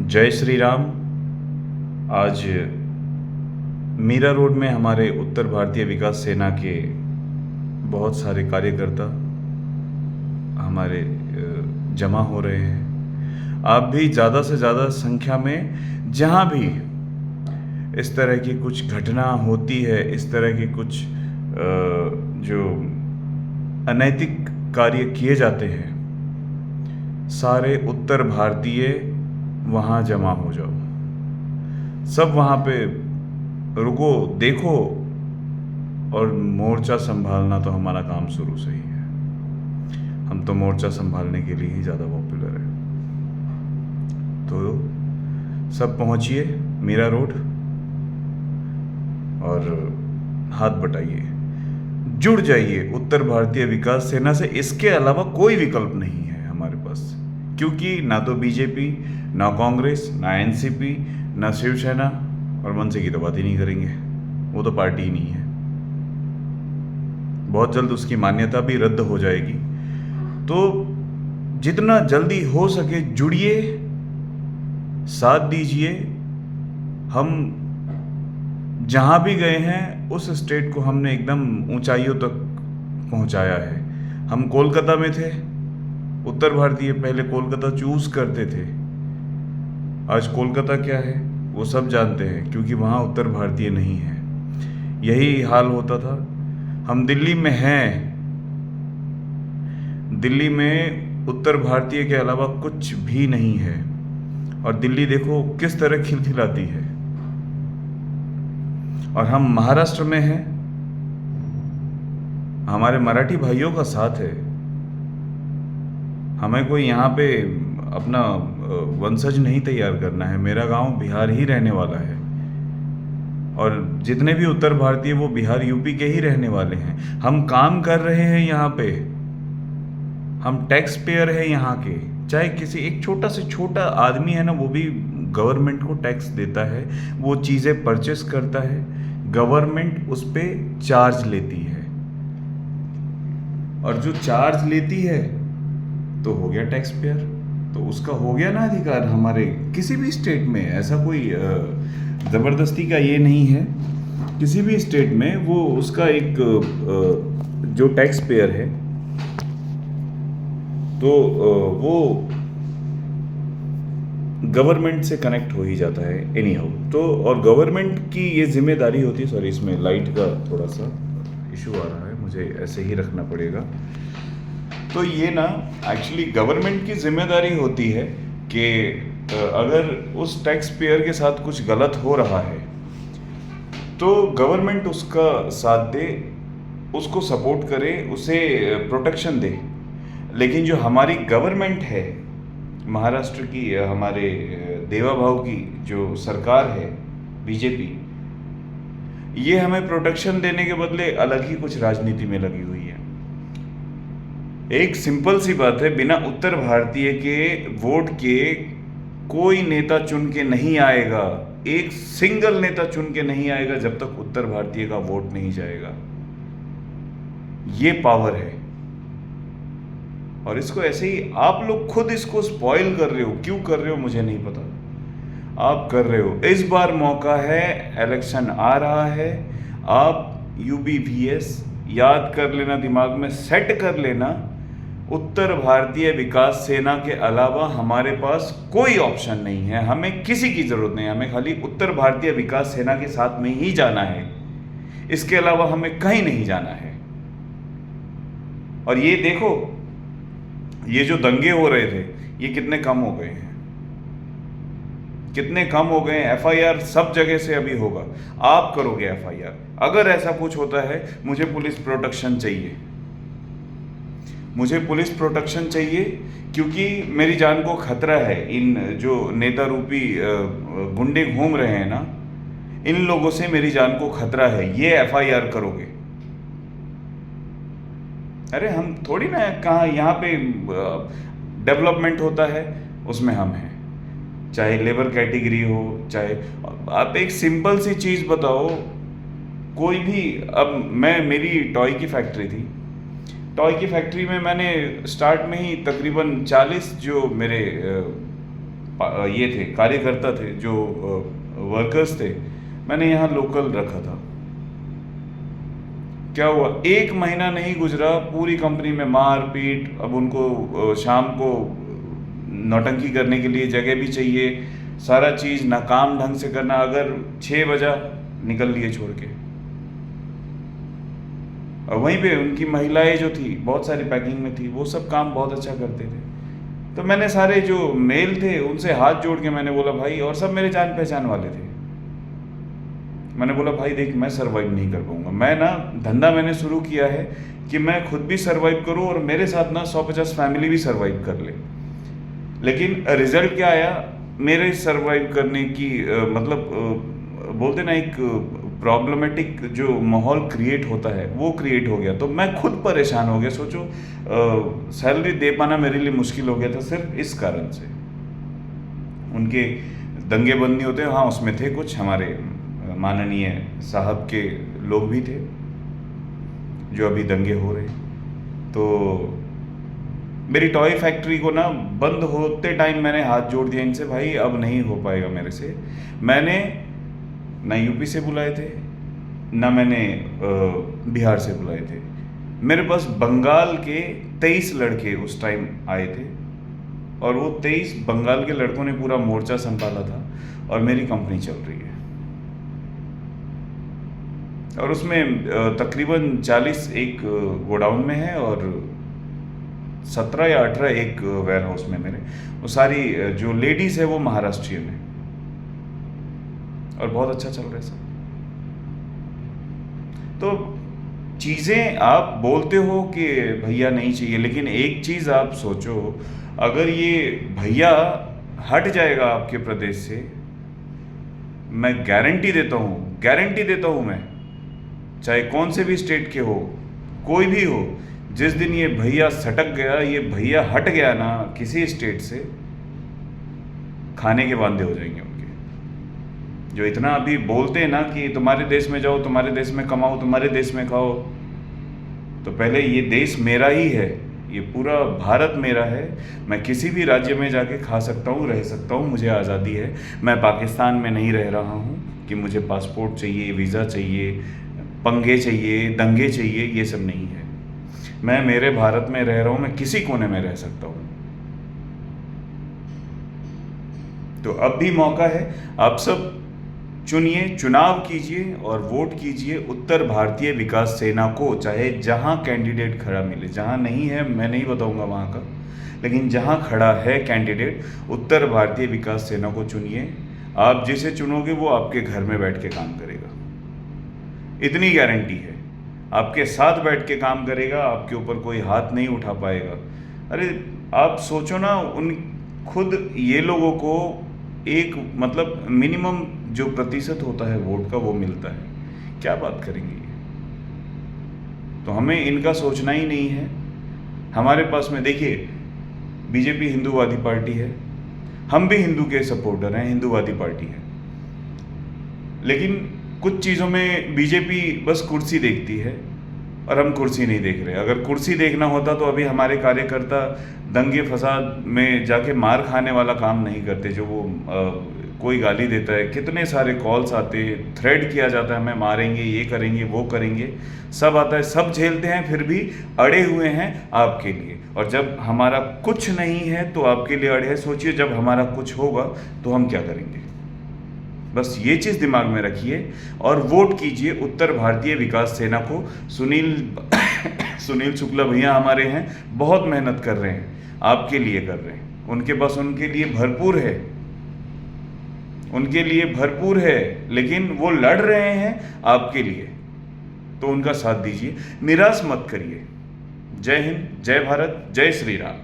जय श्री राम। आज मीरा रोड में हमारे उत्तर भारतीय विकास सेना के बहुत सारे कार्यकर्ता हमारे जमा हो रहे हैं। आप भी ज़्यादा से ज़्यादा संख्या में, जहाँ भी इस तरह की कुछ घटना होती है, इस तरह की कुछ जो अनैतिक कार्य किए जाते हैं, सारे उत्तर भारतीय वहाँ जमा हो जाओ। सब वहाँ पे रुको, देखो, और मोर्चा संभालना तो हमारा काम शुरू से ही है। हम तो मोर्चा संभालने के लिए ही ज़्यादा पॉपुलर है। तो सब पहुँचिए मीरा रोड और हाथ बटाइए, जुड़ जाइए उत्तर भारतीय विकास सेना से। इसके अलावा कोई विकल्प नहीं है हमारे पास, क्योंकि ना तो बीजेपी, ना कांग्रेस, ना एनसीपी, ना शिवसेना, और मनसे की तो बात ही नहीं करेंगे, वो तो पार्टी ही नहीं है। बहुत जल्द उसकी मान्यता भी रद्द हो जाएगी। तो जितना जल्दी हो सके जुड़िए, साथ दीजिए। हम जहाँ भी गए हैं उस स्टेट को हमने एकदम ऊंचाइयों तक पहुंचाया है। हम कोलकाता में थे, उत्तर भारतीय पहले कोलकाता चूज करते थे। आज कोलकाता क्या है वो सब जानते हैं, क्योंकि वहाँ उत्तर भारतीय नहीं है। यही हाल होता था। हम दिल्ली में हैं, दिल्ली में उत्तर भारतीय के अलावा कुछ भी नहीं है, और दिल्ली देखो किस तरह खिलखिलाती है। और हम महाराष्ट्र में हैं, हमारे मराठी भाइयों का साथ है। हमें कोई यहाँ पे अपना वंशज नहीं तैयार करना है। मेरा गांव बिहार ही रहने वाला है, और जितने भी उत्तर भारतीय वो बिहार यूपी के ही रहने वाले हैं। हम काम कर रहे हैं यहाँ पे, हम टैक्स पेयर हैं यहाँ के। चाहे किसी एक छोटा से छोटा आदमी है ना, वो भी गवर्नमेंट को टैक्स देता है, वो चीज़ें परचेस करता है, गवर्नमेंट उस पर चार्ज लेती है। और जो चार्ज लेती है तो हो गया टैक्स पेयर, तो उसका हो गया ना अधिकार हमारे किसी भी स्टेट में। ऐसा कोई ज़बरदस्ती का ये नहीं है। किसी भी स्टेट में वो उसका एक जो टैक्स पेयर है, तो वो गवर्नमेंट से कनेक्ट हो ही जाता है एनी हाउ। तो और गवर्नमेंट की ये जिम्मेदारी होती है। सॉरी, इसमें लाइट का थोड़ा सा इशू आ रहा है, मुझे ऐसे ही रखना पड़ेगा। तो ये ना एक्चुअली गवर्नमेंट की जिम्मेदारी होती है कि अगर उस टैक्स पेयर के साथ कुछ गलत हो रहा है तो गवर्नमेंट उसका साथ दे, उसको सपोर्ट करे, उसे प्रोटेक्शन दे। लेकिन जो हमारी गवर्नमेंट है महाराष्ट्र की, हमारे देवा भाव की जो सरकार है बीजेपी, ये हमें प्रोटेक्शन देने के बदले अलग ही कुछ राजनीति में लगी हुई है। एक सिंपल सी बात है, बिना उत्तर भारतीय के वोट के कोई नेता चुन के नहीं आएगा। एक सिंगल नेता चुन के नहीं आएगा जब तक उत्तर भारतीय का वोट नहीं जाएगा। ये पावर है, और इसको ऐसे ही आप लोग खुद इसको स्पॉइल कर रहे हो। क्यों कर रहे हो मुझे नहीं पता, आप कर रहे हो। इस बार मौका है, इलेक्शन आ रहा है, आप यूबीवीएस याद कर लेना, दिमाग में सेट कर लेना। उत्तर भारतीय विकास सेना के अलावा हमारे पास कोई ऑप्शन नहीं है। हमें किसी की जरूरत नहीं है, हमें खाली उत्तर भारतीय विकास सेना के साथ में ही जाना है। इसके अलावा हमें कहीं नहीं जाना है। और ये देखो, ये जो दंगे हो रहे थे ये कितने कम हो गए हैं, कितने कम हो गए हैं। एफआईआर सब जगह से अभी होगा, आप करोगे एफआईआर। अगर ऐसा कुछ होता है, मुझे पुलिस प्रोटेक्शन चाहिए, मुझे पुलिस प्रोटेक्शन चाहिए, क्योंकि मेरी जान को खतरा है। इन जो नेता रूपी गुंडे घूम रहे हैं ना, इन लोगों से मेरी जान को खतरा है। ये एफआईआर करोगे? अरे हम थोड़ी ना कहाँ यहाँ पे डेवलपमेंट होता है उसमें हम हैं, चाहे लेबर कैटेगरी हो, चाहे आप एक सिंपल सी चीज़ बताओ। कोई भी, अब मेरी टॉय की फैक्ट्री थी, टॉय की फैक्ट्री में मैंने स्टार्ट में ही तकरीबन 40 जो मेरे ये थे, कार्यकर्ता थे, जो वर्कर्स थे, मैंने यहाँ लोकल रखा था। क्या हुआ, 1 महीना नहीं गुजरा, पूरी कंपनी में मार पीट। अब उनको शाम को नौटंकी करने के लिए जगह भी चाहिए, सारा चीज़ ना काम ढंग से करना। अगर 6 बजा, निकल लिए छोड़ के। और वहीं पे उनकी महिलाएं जो थी, बहुत सारी पैकिंग में थी, वो सब काम बहुत अच्छा करते थे। तो मैंने सारे जो मेल थे उनसे हाथ जोड़ के मैंने बोला भाई, और सब मेरे जान पहचान वाले थे, मैंने बोला भाई देख, मैं सरवाइव नहीं कर पाऊंगा। मैं ना, धंधा मैंने शुरू किया है कि मैं खुद भी सरवाइव करूं और मेरे साथ ना 150 फैमिली भी सरवाइव कर ले। लेकिन रिजल्ट क्या आया, मेरे सरवाइव करने की बोलते ना, एक प्रॉब्लमेटिक जो माहौल क्रिएट होता है वो क्रिएट हो गया। तो मैं खुद परेशान हो गया। सोचो, सैलरी दे पाना मेरे लिए मुश्किल हो गया था सिर्फ इस कारण से। उनके दंगे बंदी होते हैं, हाँ उसमें थे कुछ हमारे माननीय साहब के लोग भी थे जो अभी दंगे हो रहे। तो मेरी टॉय फैक्ट्री को ना बंद होते टाइम मैंने हाथ जोड़ दिया इनसे, भाई अब नहीं हो पाएगा मेरे से। मैंने ना यूपी से बुलाए थे, ना मैंने बिहार से बुलाए थे। मेरे पास बंगाल के 23 लड़के उस टाइम आए थे, और वो 23 बंगाल के लड़कों ने पूरा मोर्चा संभाला था, और मेरी कंपनी चल रही है। और उसमें तकरीबन 40 एक गोडाउन में है, और 17 या 18 एक वेयर हाउस में मेरे। वो सारी जो लेडीज है वो महाराष्ट्रियन है, और बहुत अच्छा चल रहा है सब। तो चीज़ें आप बोलते हो कि भैया नहीं चाहिए, लेकिन एक चीज़ आप सोचो, अगर ये भैया हट जाएगा आपके प्रदेश से, मैं गारंटी देता हूँ मैं, चाहे कौन से भी स्टेट के हो, कोई भी हो, जिस दिन ये भैया सटक गया, ये भैया हट गया ना किसी स्टेट से, खाने के वांदे हो जाएंगे उनके। जो इतना अभी बोलते हैं ना कि तुम्हारे देश में जाओ, तुम्हारे देश में कमाओ, तुम्हारे देश में खाओ, तो पहले ये देश मेरा ही है, ये पूरा भारत मेरा है। मैं किसी भी राज्य में जाके खा सकता हूँ, रह सकता हूँ, मुझे आज़ादी है। मैं पाकिस्तान में नहीं रह रहा हूँ कि मुझे पासपोर्ट चाहिए, वीज़ा चाहिए, पंगे चाहिए, दंगे चाहिए, ये सब नहीं है। मैं मेरे भारत में रह रहा हूँ, मैं किसी कोने में रह सकता हूँ। तो अब भी मौका है, आप सब चुनिए, चुनाव कीजिए और वोट कीजिए उत्तर भारतीय विकास सेना को। चाहे जहां कैंडिडेट खड़ा मिले, जहां नहीं है मैं नहीं बताऊंगा वहां का, लेकिन जहां खड़ा है कैंडिडेट, उत्तर भारतीय विकास सेना को चुनिए। आप जिसे चुनोगे वो आपके घर में बैठ के काम करेगा, इतनी गारंटी है। आपके साथ बैठ के काम करेगा, आपके ऊपर कोई हाथ नहीं उठा पाएगा। अरे आप सोचो ना, उन खुद ये लोगों को एक मिनिमम जो प्रतिशत होता है वोट का वो मिलता है, क्या बात करेंगे ये। तो हमें इनका सोचना ही नहीं है। हमारे पास में देखिए, बीजेपी हिंदूवादी पार्टी है, हम भी हिंदू के सपोर्टर हैं, हिंदूवादी पार्टी है, लेकिन कुछ चीज़ों में बीजेपी बस कुर्सी देखती है और हम कुर्सी नहीं देख रहे। अगर कुर्सी देखना होता तो अभी हमारे कार्यकर्ता दंगे फसाद में जाके मार खाने वाला काम नहीं करते। जो वो कोई गाली देता है, कितने सारे कॉल्स आते, थ्रेड किया जाता है, हमें मारेंगे, ये करेंगे, वो करेंगे, सब आता है, सब झेलते हैं, फिर भी अड़े हुए हैं आपके लिए। और जब हमारा कुछ नहीं है तो आपके लिए अड़े हैं। सोचिए जब हमारा कुछ होगा तो हम क्या करेंगे। बस ये चीज़ दिमाग में रखिए और वोट कीजिए उत्तर भारतीय विकास सेना को। सुनील शुक्ला भैया हमारे हैं, बहुत मेहनत कर रहे हैं, आपके लिए कर रहे हैं। उनके पास उनके लिए भरपूर है, उनके लिए भरपूर है, लेकिन वो लड़ रहे हैं आपके लिए, तो उनका साथ दीजिए, निराश मत करिए। जय हिंद, जय भारत, जय श्री राम।